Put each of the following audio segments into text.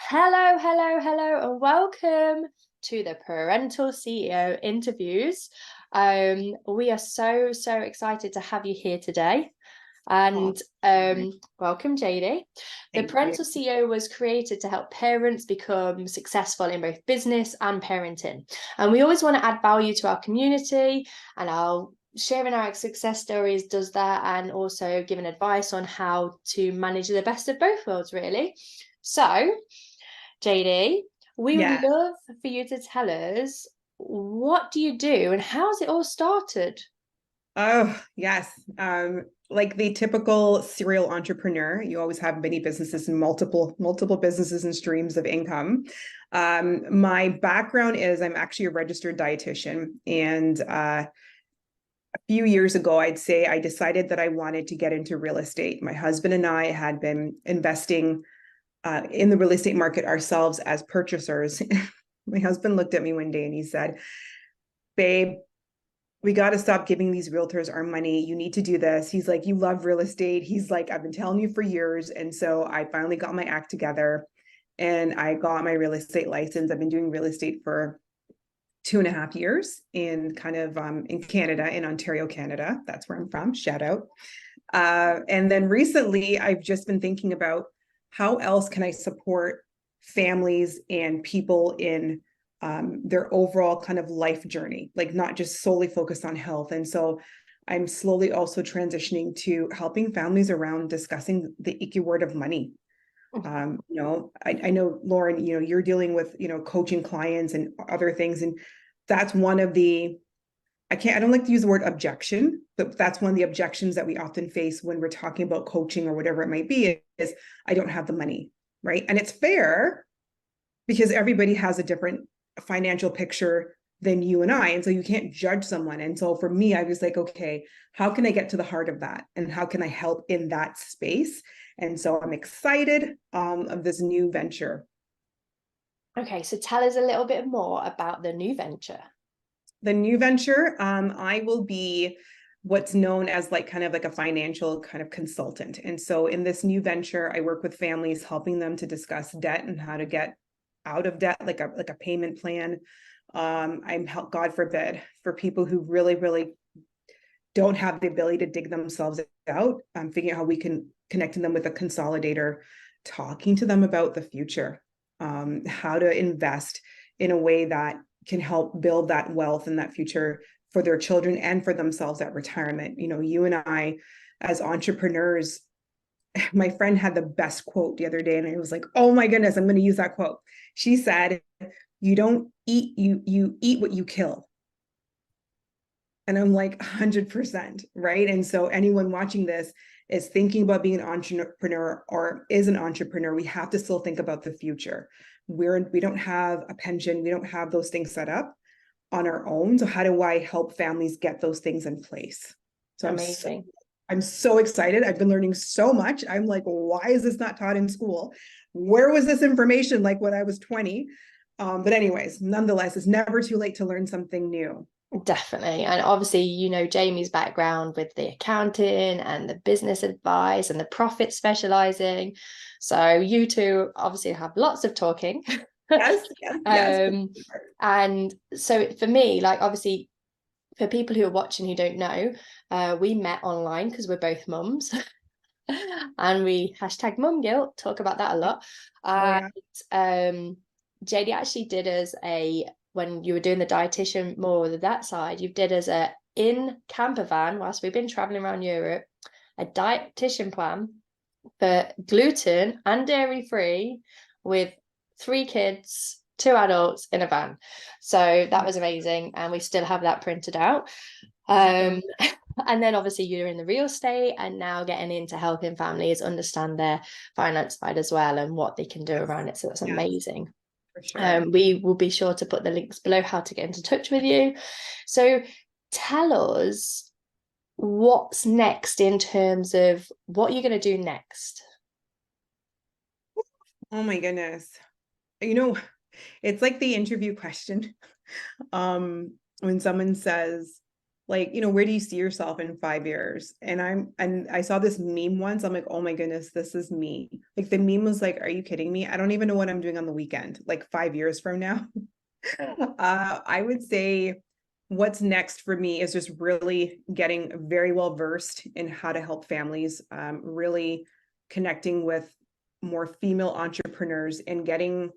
Hello, hello, hello, and welcome to the Parental CEO interviews. We are so excited to have you here today. And welcome, Jady. The Thank you. Parental CEO was created to help parents become successful in both business and parenting. And we always want to add value to our community, and our sharing our success stories does that, and also giving advice on how to manage the best of both worlds, really. So, Jady, we would Yeah. love for you to tell us, what do you do and how's it all started? Oh, yes. Like the typical serial entrepreneur, you always have many businesses and multiple businesses and streams of income. My background is I'm actually a registered dietitian, and a few years ago, I'd say I decided that I wanted to get into real estate. My husband and I had been investing in the real estate market ourselves as purchasers. My husband looked at me one day and he said, "Babe, we got to stop giving these realtors our money. You need to do this." He's like, "You love real estate." He's like, "I've been telling you for years." And so I finally got my act together and I got my real estate license. I've been doing real estate for 2.5 years in in Canada, in Ontario, Canada. That's where I'm from. Shout out. And then recently, I've just been thinking about how else can I support families and people in their overall kind of life journey, like not just solely focused on health. And so I'm slowly also transitioning to helping families around discussing the icky word of money. I know, Lauren, you're dealing with, coaching clients and other things. And that's one of the, I don't like to use the word objection, but that's one of the objections that we often face when we're talking about coaching or whatever it might be is I don't have the money, right? And it's fair because everybody has a different financial picture than you and I. And so you can't judge someone. And so for me, I was like, okay, how can I get to the heart of that? And how can I help in that space? And so I'm excited of this new venture. Okay, so tell us a little bit more about the new venture. The new venture, I will be what's known as like kind of like a financial kind of consultant. And so in this new venture, I work with families, helping them to discuss debt and how to get out of debt, like a payment plan. I'm help, God forbid, for people who really don't have the ability to dig themselves out. I'm figuring out how we can connect them with a consolidator, talking to them about the future, how to invest in a way that can help build that wealth and that future for their children and for themselves at retirement. You and I, as entrepreneurs, my friend had the best quote the other day, and I was like, oh my goodness, I'm going to use that quote. She said, "You don't eat, you eat what you kill." And I'm like 100%, right? And so anyone watching this is thinking about being an entrepreneur or is an entrepreneur, we have to still think about the future. We don't have a pension, we don't have those things set up on our own. So how do I help families get those things in place? So Amazing. I'm so excited. I've been learning so much. I'm like, why is this not taught in school? Where was this information like when I was 20? But anyways, nonetheless, it's never too late to learn something new. Definitely. And obviously, Jamie's background with the accounting and the business advice and the profit specializing. So you two obviously have lots of talking. Yes. And so for me, like obviously for people who are watching who don't know, we met online because we're both mums. And we hashtag mum guilt, talk about that a lot. Oh yeah. And Jady actually did us when you were doing the dietitian more with that side, you did us a in camper van whilst we've been traveling around Europe, a dietitian plan for gluten and dairy free with 3 kids, 2 adults in a van. So that was amazing. And we still have that printed out. Awesome. And then obviously you're in the real estate and now getting into helping families understand their finance side as well and what they can do around it. So that's Yes, amazing. for sure. We will be sure to put the links below how to get into touch with you. So tell us what's next in terms of what you're going to do next. Oh my goodness. You know, it's like the interview question. When someone says, like, where do you see yourself in 5 years? And I saw this meme once. I'm like, oh my goodness, this is me. Like the meme was like, are you kidding me? I don't even know what I'm doing on the weekend, like 5 years from now. I would say what's next for me is just really getting very well versed in how to help families, really connecting with more female entrepreneurs and getting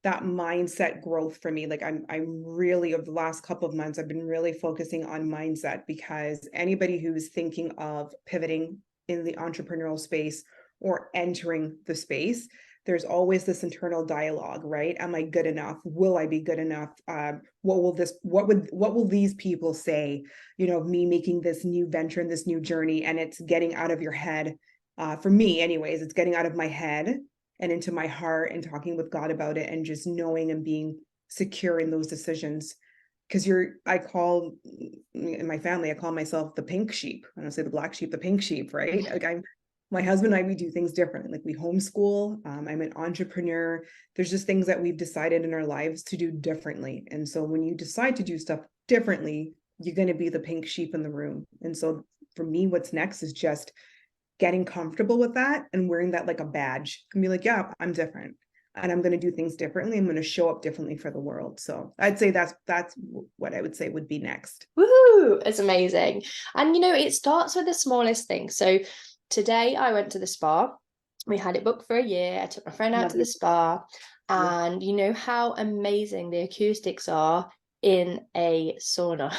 that mindset growth for me. Like I'm really, over the last couple of months, I've been really focusing on mindset, because anybody who's thinking of pivoting in the entrepreneurial space or entering the space, there's always this internal dialogue, right? Am I good enough? Will I be good enough? What will these people say, me making this new venture and this new journey? And it's getting out of your head. For me anyways, it's getting out of my head and into my heart, and talking with God about it, and just knowing and being secure in those decisions. Because in my family, I call myself the pink sheep. I don't say the black sheep, the pink sheep, right? Like my husband and I, we do things differently. Like we homeschool. I'm an entrepreneur. There's just things that we've decided in our lives to do differently. And so when you decide to do stuff differently, you're going to be the pink sheep in the room. And so for me, what's next is just getting comfortable with that and wearing that like a badge and be like, yeah, I'm different and I'm going to do things differently. I'm going to show up differently for the world. So I'd say that's what I would say would be next. Woohoo! It's amazing. And it starts with the smallest thing. So today I went to the spa. We had it booked for a year. I took my friend out Love to the you. spa, Yeah. and you know how amazing the acoustics are in a sauna.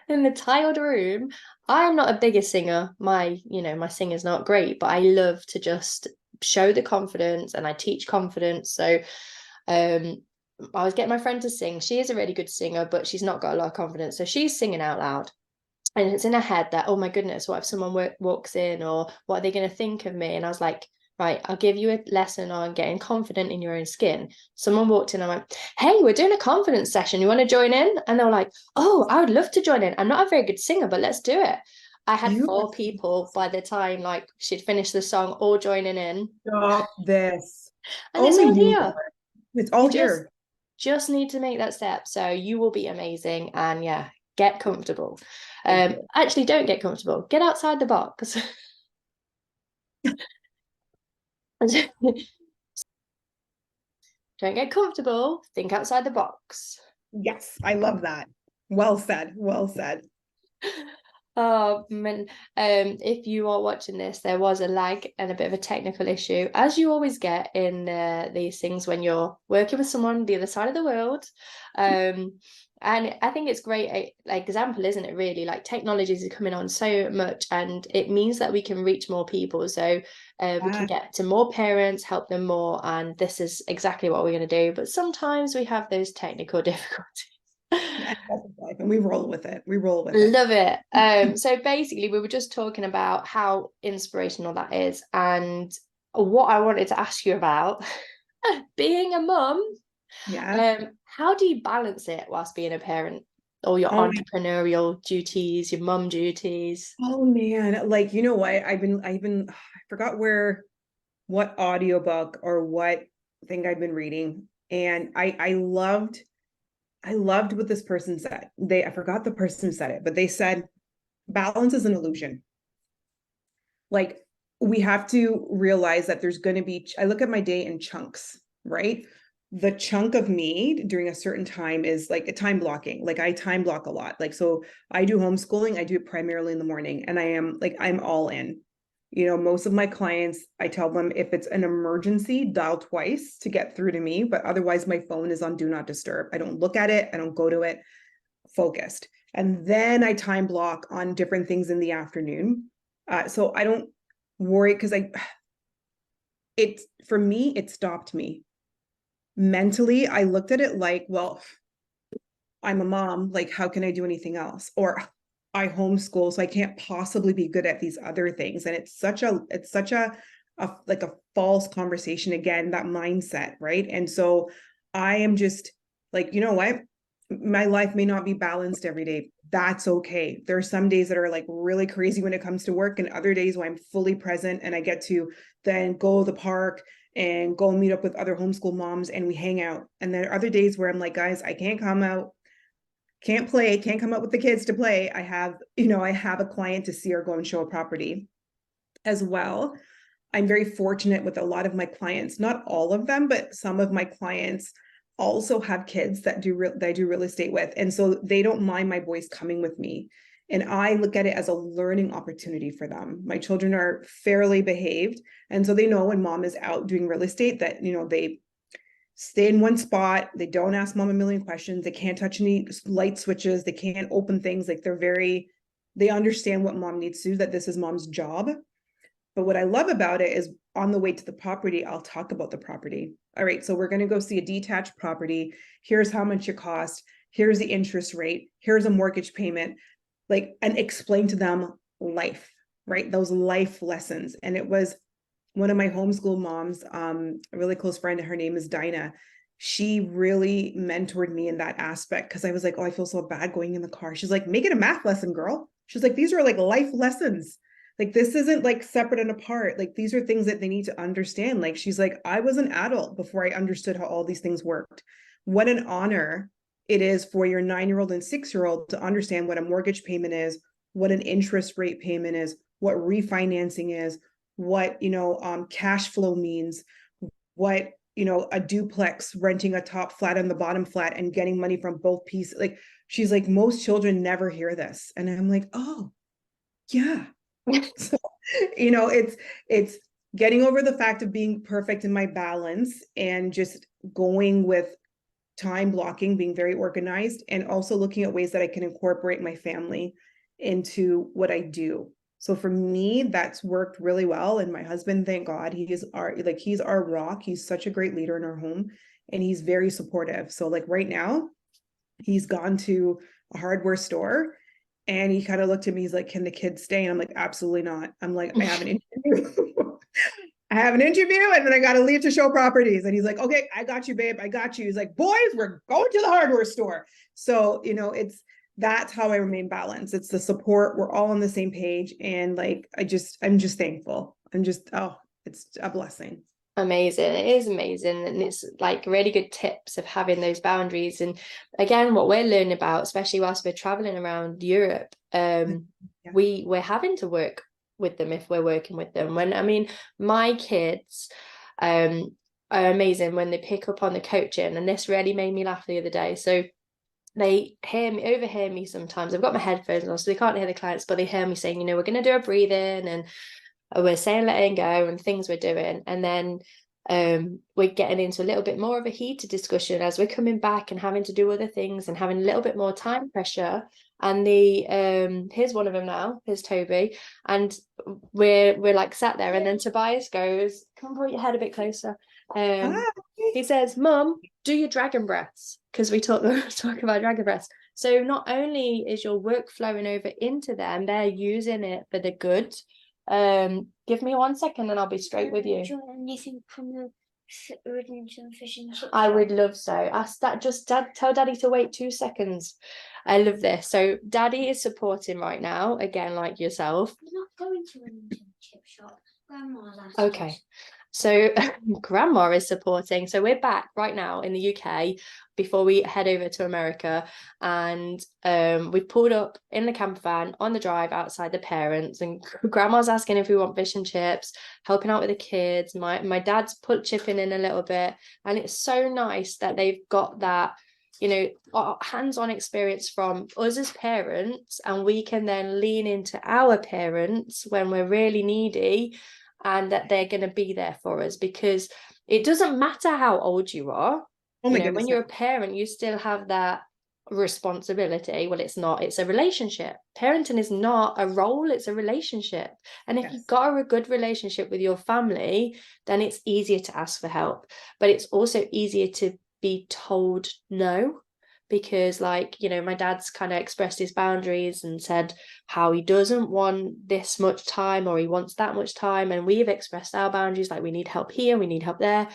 In the tiled room. I'm not a bigger singer. My singer's not great, but I love to just show the confidence, and I teach confidence. So um I was getting my friend to sing. She is a really good singer, but she's not got a lot of confidence. So she's singing out loud. And it's in her head that, oh my goodness, what if someone walks in, or what are they going to think of me? And I was like, right, I'll give you a lesson on getting confident in your own skin. Someone walked in, I went, hey, we're doing a confidence session. You want to join in? And they were like, oh, I would love to join in. I'm not a very good singer, but let's do it. I had You are 4 people by the time like she'd finished the song, all joining in. stop this. And it's Only all you, here. Lord. It's all You just here. just need to make that step. So you will be amazing. And yeah, get comfortable. Thank you. Actually, don't get comfortable. Get outside the box. Don't get comfortable. Think outside the box. Yes, I love that. Well said. Well said. Oh, man. If you are watching this, there was a lag and a bit of a technical issue, as you always get in these things when you're working with someone on the other side of the world. And I think it's great example, isn't it? Really, like technologies are coming on so much, and it means that we can reach more people. So we can Yeah. get to more parents, help them more, and this is exactly what we're going to do. But sometimes we have those technical difficulties. Yeah, that's life, and we roll with it. We roll with it. Love it. So basically, we were just talking about how inspirational that is, and what I wanted to ask you about being a mum. Yeah. How do you balance it whilst being a parent, or your Oh my, entrepreneurial duties, your mum duties? oh man. Like, you know what? I forgot what audiobook or what thing I've been reading. And I loved what this person said. I forgot the person said it, but they said balance is an illusion. Like we have to realize that there's going to be, I look at my day in chunks, right? The chunk of me during a certain time is like a time blocking. Like I time block a lot. Like, so I do homeschooling. I do it primarily in the morning, and I'm all in. Most of my clients, I tell them if it's an emergency, dial twice to get through to me, but otherwise my phone is on do not disturb. I don't look at it. I don't go to it, focused. And then I time block on different things in the afternoon. So I don't worry, because for me, it stopped me mentally. I looked at it like, well, I'm a mom, like how can I do anything else? Or I homeschool, so I can't possibly be good at these other things. And it's such a like a false conversation again, that mindset, right? And so I am just like, you know what? My life may not be balanced every day. That's okay. There are some days that are like really crazy when it comes to work, and other days where I'm fully present and I get to then go to the park and go meet up with other homeschool moms and we hang out. And there are other days where I'm like, guys, I can't come out. can't play, can't come up with the kids to play. I have a client to see her go and show a property as well. I'm very fortunate with a lot of my clients, not all of them, but some of my clients also have kids that I do real estate with. And so they don't mind my boys coming with me. And I look at it as a learning opportunity for them. My children are fairly behaved. And so they know when mom is out doing real estate that, they stay in one spot. They don't ask mom a million questions. They can't touch any light switches. They can't open things. Like they understand what mom needs to do, that this is mom's job. But what I love about it is on the way to the property, I'll talk about the property. All right, so we're going to go see a detached property. Here's how much it costs. Here's the interest rate. Here's a mortgage payment. And explain to them life, right? Those life lessons. And it was one of my homeschool moms, a really close friend, her name is Dinah. She really mentored me in that aspect, because I was like, oh, I feel so bad going in the car. She's like, make it a math lesson, girl. She's like, these are like life lessons. Like, this isn't like separate and apart. Like, these are things that they need to understand. Like, she's like, I was an adult before I understood how all these things worked. What an honor it is for your 9-year-old and 6-year-old to understand what a mortgage payment is, what an interest rate payment is, what refinancing is, what, cash flow means, what, a duplex, renting a top flat and the bottom flat and getting money from both pieces. Like, she's like, most children never hear this. And I'm like, oh, yeah. So, it's getting over the fact of being perfect in my balance and just going with time blocking, being very organized, and also looking at ways that I can incorporate my family into what I do. So for me, that's worked really well. And my husband, thank God, he's our rock. He's such a great leader in our home, and he's very supportive. So like right now, he's gone to a hardware store and he kind of looked at me, he's like, can the kids stay? And I'm like, absolutely not. I'm like, I have an interview. I have an interview and then I got to leave to show properties. And he's like, okay, I got you, babe. I got you. He's like, boys, we're going to the hardware store. So, that's how I remain balanced. It's the support. We're all on the same page. And I'm just thankful. It's a blessing. Amazing. It is amazing. And it's like really good tips of having those boundaries. And again, what we're learning about, especially whilst we're traveling around Europe, Yeah. we're having to work with them if we're working with them. My kids are amazing when they pick up on the coaching, and this really made me laugh the other day. So they overhear me sometimes. I've got my headphones on, so they can't hear the clients, but they hear me saying, we're going to do a breathing and we're saying letting go and things we're doing. And then we're getting into a little bit more of a heated discussion as we're coming back and having to do other things and having a little bit more time pressure. And here's one of them now, here's Toby, and we're like sat there, and then Tobias goes, come put your head a bit closer. He says, Mum, do your dragon breaths, because we talk about dragon breaths. So not only is your work flowing over into them, they're using it for the good. Give me 1 second and I'll be straight with you. Do you want anything from the fishing? I would love so. Ask that. Just tell Daddy to wait 2 seconds. I love this. So Daddy is supporting right now, again, like yourself. We're not going to an chip shop. Grandma's asking. Okay. So Grandma is supporting. So we're back right now in the UK before we head over to America. And we've pulled up in the camper van on the drive outside the parents. And Grandma's asking if we want fish and chips, helping out with the kids. My dad's chipping in a little bit. And it's so nice that they've got that, hands-on experience from us as parents. And we can then lean into our parents when we're really needy, and that they're going to be there for us, because it doesn't matter how old you are. Oh my goodness. When you're a parent, you still have that responsibility. Well, it's a relationship. Parenting is not a role, it's a relationship. And if you've got a good relationship with your family, then it's easier to ask for help. But it's also easier to be told no, because my dad's kind of expressed his boundaries and said how he doesn't want this much time or he wants that much time, and we've expressed our boundaries, like we need help here, we need help there.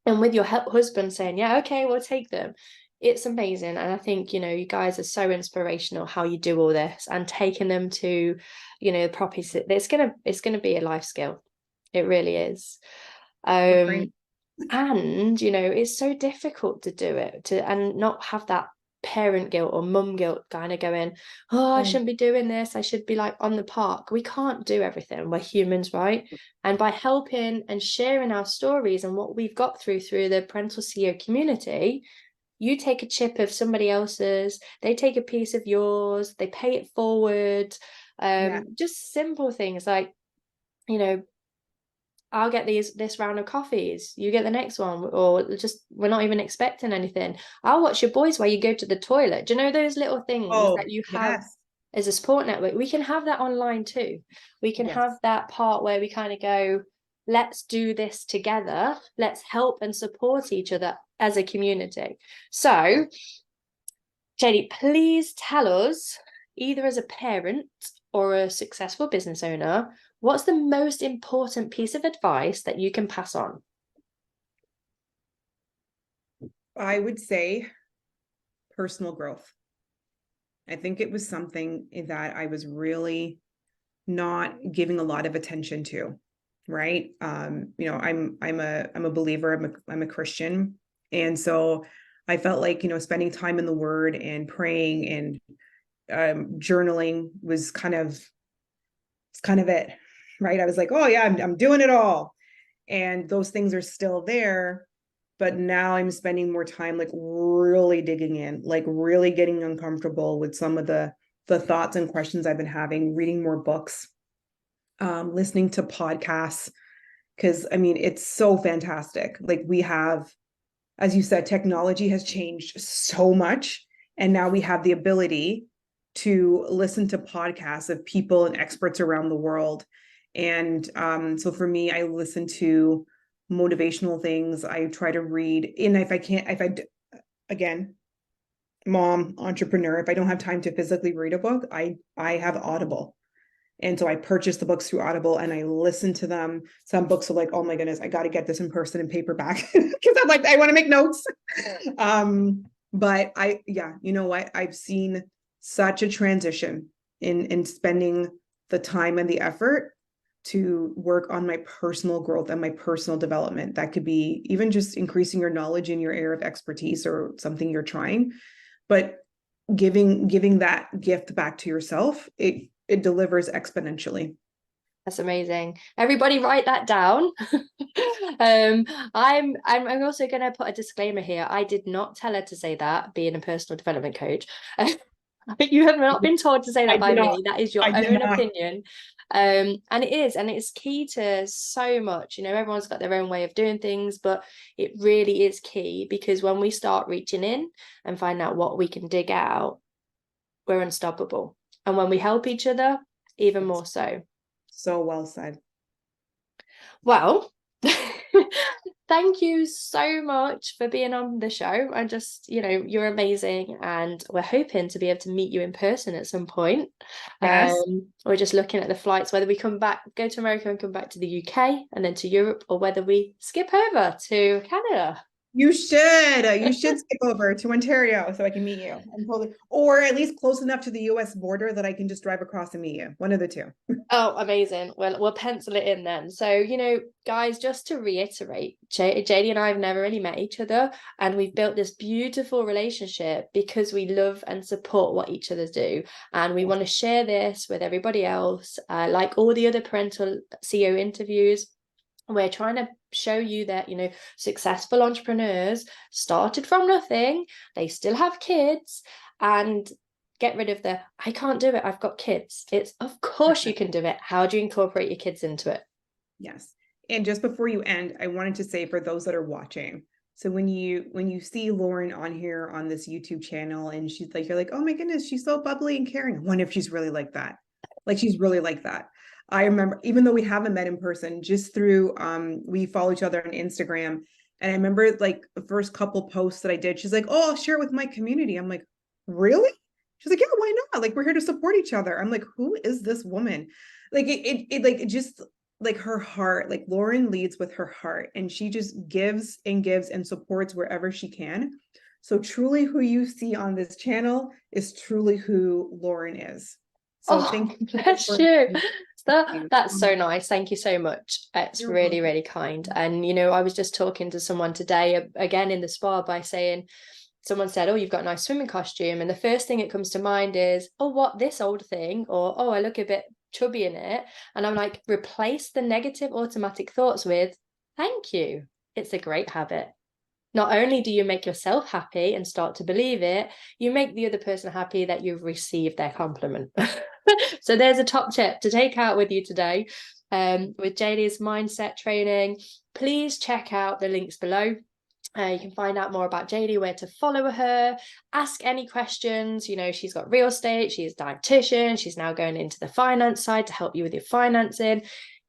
And with your husband saying, yeah, okay, we'll take them, it's amazing. And I think you guys are so inspirational how you do all this and taking them to the properties. It's gonna be a life skill. It really is. And it's so difficult to do it and not have that parent guilt or mum guilt, kind of going, oh, I shouldn't be doing this, I should be like on the park. We can't do everything, we're humans, right? And by helping and sharing our stories and what we've got through the Parental CEO community, you take a chip of somebody else's, they take a piece of yours, they pay it forward. Just simple things like, you know, I'll get this round of coffees, you get the next one, or just we're not even expecting anything. I'll watch your boys while you go to the toilet. Do you know those little things that you have as a support network? We can have that online too. We can have that part where we kind of go, let's do this together. Let's help and support each other as a community. So, Jady, please tell us, either as a parent or a successful business owner, what's the most important piece of advice that you can pass on? I would say personal growth. I think it was something that I was really not giving a lot of attention to, right? You know, I'm a believer, I'm a Christian. And so I felt like, you know, spending time in the word and praying and journaling was kind of it, right? I was like, oh yeah, I'm doing it all. And those things are still there. But now I'm spending more time like really digging in, like really getting uncomfortable with some of the thoughts and questions I've been having, reading more books, listening to podcasts. Because I mean, it's so fantastic. Like we have, as you said, technology has changed so much. And now we have the ability to listen to podcasts of people and experts around the world. And so for me, I listen to motivational things. I try to read, and again, mom, entrepreneur, if I don't have time to physically read a book, I have Audible. And so I purchased the books through Audible and I listen to them. Some books are like, oh my goodness, I got to get this in person and paperback because I'm like, I want to make notes. But you know what? I've seen such a transition in spending the time and the effort to work on my personal growth and my personal development. That could be even just increasing your knowledge in your area of expertise or something you're trying, but giving that gift back to yourself, it delivers exponentially. That's amazing. Everybody write that down. I'm also going to put a disclaimer here. I did not tell her to say that, being a personal development coach. You have not been told to say that by me. That is your own opinion. And it's key to so much. You know, everyone's got their own way of doing things, but it really is key, because when we start reaching in and find out what we can dig out, we're unstoppable. And when we help each other, even more so. So well said. Well, thank you so much for being on the show. And just, you know, you're amazing. And we're hoping to be able to meet you in person at some point. Yes. We're just looking at the flights, whether we go to America and come back to the UK and then to Europe, or whether we skip over to Canada. You should skip over to Ontario so I can meet you. I'm totally, or at least close enough to the US border that I can just drive across and meet you. One of the two. Oh, amazing. Well, we'll pencil it in then. So, you know, guys, just to reiterate, Jady and I have never really met each other, and we've built this beautiful relationship because we love and support what each other do. And we want to share this with everybody else. Like all the other Parental CEO interviews, we're trying to show you that, you know, successful entrepreneurs started from nothing. They still have kids, and get rid of the, I can't do it, I've got kids. It's, of course you can do it. How do you incorporate your kids into it? Yes. And just before you end, I wanted to say, for those that are watching, so when you see Lauren on here on this YouTube channel and she's like, you're like, oh my goodness, she's so bubbly and caring. I wonder if she's really like that. Like, she's really like that. I remember, even though we haven't met in person, just through we follow each other on Instagram. And I remember like the first couple posts that I did, she's like, oh, I'll share it with my community. I'm like, really? She's like, yeah, why not? Like, we're here to support each other. I'm like, who is this woman? Like it just like her heart, like Lauren leads with her heart, and she just gives and gives and supports wherever she can. So truly who you see on this channel is truly who Lauren is. So thank you. Bless you. That's so nice. Thank you so much. It's You're really, welcome. really kind. And, you know, I was just talking to someone today, again in the spa, by saying, someone said, oh, you've got a nice swimming costume, and the first thing that comes to mind is, oh, what, this old thing, or oh, I look a bit chubby in it. And I'm like, replace the negative automatic thoughts with thank you. It's a great habit. Not only do you make yourself happy and start to believe it, you make the other person happy that you've received their compliment. So there's a top tip to take out with you today with Jady's mindset training. Please check out the links below. You can find out more about Jady, where to follow her, ask any questions. You know, she's got real estate, she's a dietitian, she's now going into the finance side to help you with your financing.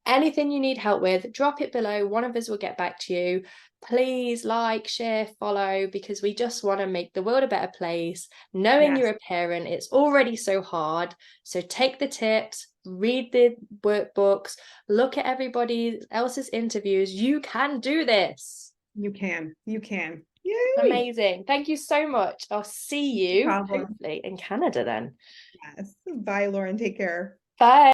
Anything you need help with, drop it below. One of us will get back to you. Please like, share, follow, because we just want to make the world a better place. Knowing you're a parent, it's already so hard. So take the tips, read the workbooks, look at everybody else's interviews. You can do this. You can. Yay. Amazing. Thank you so much. I'll see you No problem. hopefully in Canada then. Yes. Bye, Lauren. Take care. Bye.